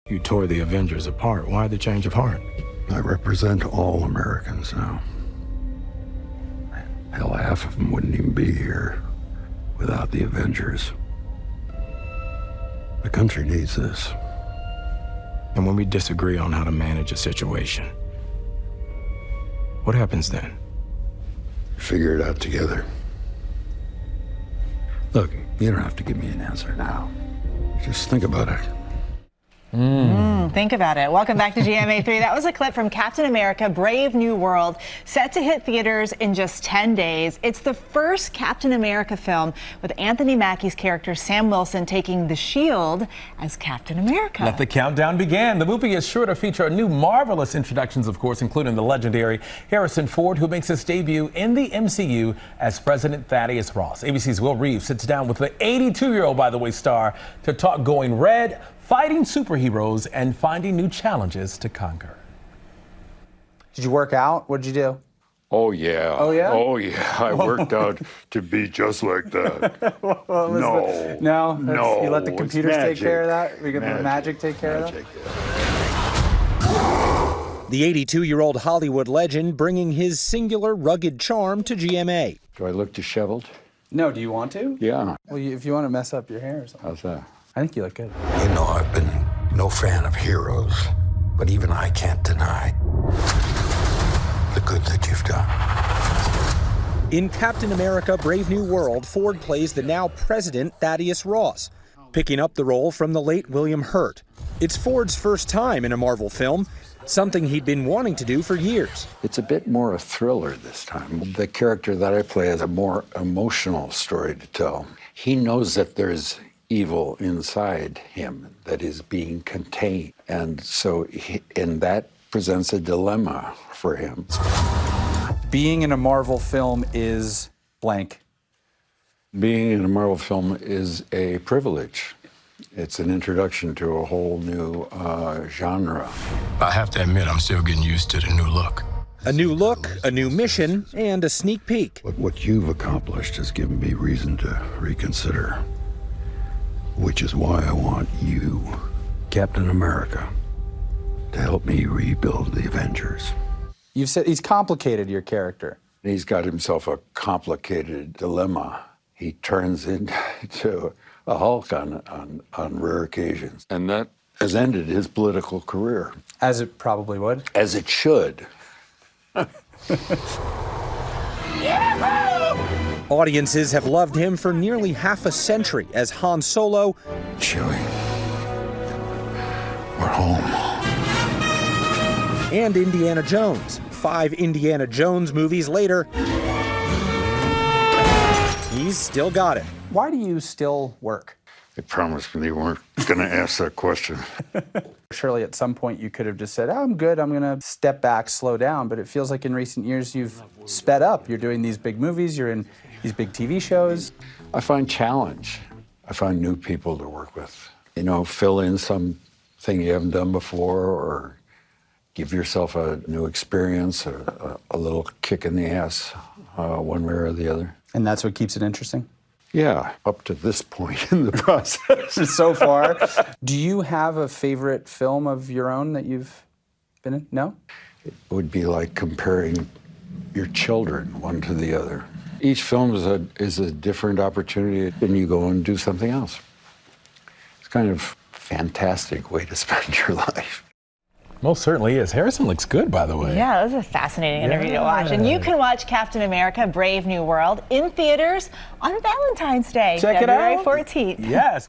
You tore the Avengers apart. Why the change of heart? I represent all Americans now. Hell, half of them wouldn't even be here without the Avengers. The country needs this. And when we disagree on how to manage a situation, what happens then? Figure it out together. Look, you don't have to give me an answer now. Just think about it. Think about it. Welcome back to GMA3. That was a clip from Captain America: Brave New World, set to hit theaters in just 10 days. It's the first Captain America film with Anthony Mackie's character Sam Wilson taking the shield as Captain America. Let the countdown begin. The movie is sure to feature new marvelous introductions, of course, including the legendary Harrison Ford, who makes his debut in the MCU as President Thaddeus Ross. ABC's Will Reeve sits down with the 82-year-old, by the way, star to talk going red, fighting superheroes, and finding new challenges to conquer. Did you work out? What did you do? Oh, yeah. Oh, yeah? Oh, yeah. I worked out to be just like that. No? You let the computers take care of that? We got the magic take care of that? The 82-year-old Hollywood legend bringing his singular rugged charm to GMA. Do I look disheveled? No, do you want to? Yeah. Well, if you want to mess up your hair or something. How's that? I think you look good. You know, I've been no fan of heroes, but even I can't deny the good that you've done. In Captain America: Brave New World, Ford plays the now President Thaddeus Ross, picking up the role from the late William Hurt. It's Ford's first time in a Marvel film, something he'd been wanting to do for years. It's a bit more a thriller this time. The character that I play has a more emotional story to tell. He knows that there's evil inside him that is being contained. And so, and that presents a dilemma for him. Being in a Marvel film is blank. Being in a Marvel film is a privilege. It's an introduction to a whole new genre. I have to admit, I'm still getting used to the new look. A new look, a new mission, and a sneak peek. But what you've accomplished has given me reason to reconsider. Which is why I want you, Captain America, to help me rebuild the Avengers. You've said he's complicated, your character. He's got himself a complicated dilemma. He turns into a Hulk on rare occasions. And that has ended his political career. As it probably would. As it should. Audiences have loved him for nearly half a century as Han Solo. Chewie, we're home. And Indiana Jones. 5 Indiana Jones movies later, he's still got it. Why do you still work? They promised me they weren't going to ask that question. Surely at some point you could have just said, I'm good, I'm going to step back, slow down. But it feels like in recent years you've sped up. You're doing these big movies, you're in these big TV shows. I find challenge. I find new people to work with. You know, fill in something you haven't done before, or give yourself a new experience, a little kick in the ass, one way or the other. And that's what keeps it interesting? Yeah, up to this point in the process. So far. Do you have a favorite film of your own that you've been in? No? It would be like comparing your children one to the other. Each film is a different opportunity, and you go and do something else. It's kind of a fantastic way to spend your life. Most certainly is. Harrison looks good, by the way. Yeah, that was a fascinating interview to watch. And you can watch Captain America: Brave New World in theaters on Valentine's Day, Check February it out. 14th. Yes.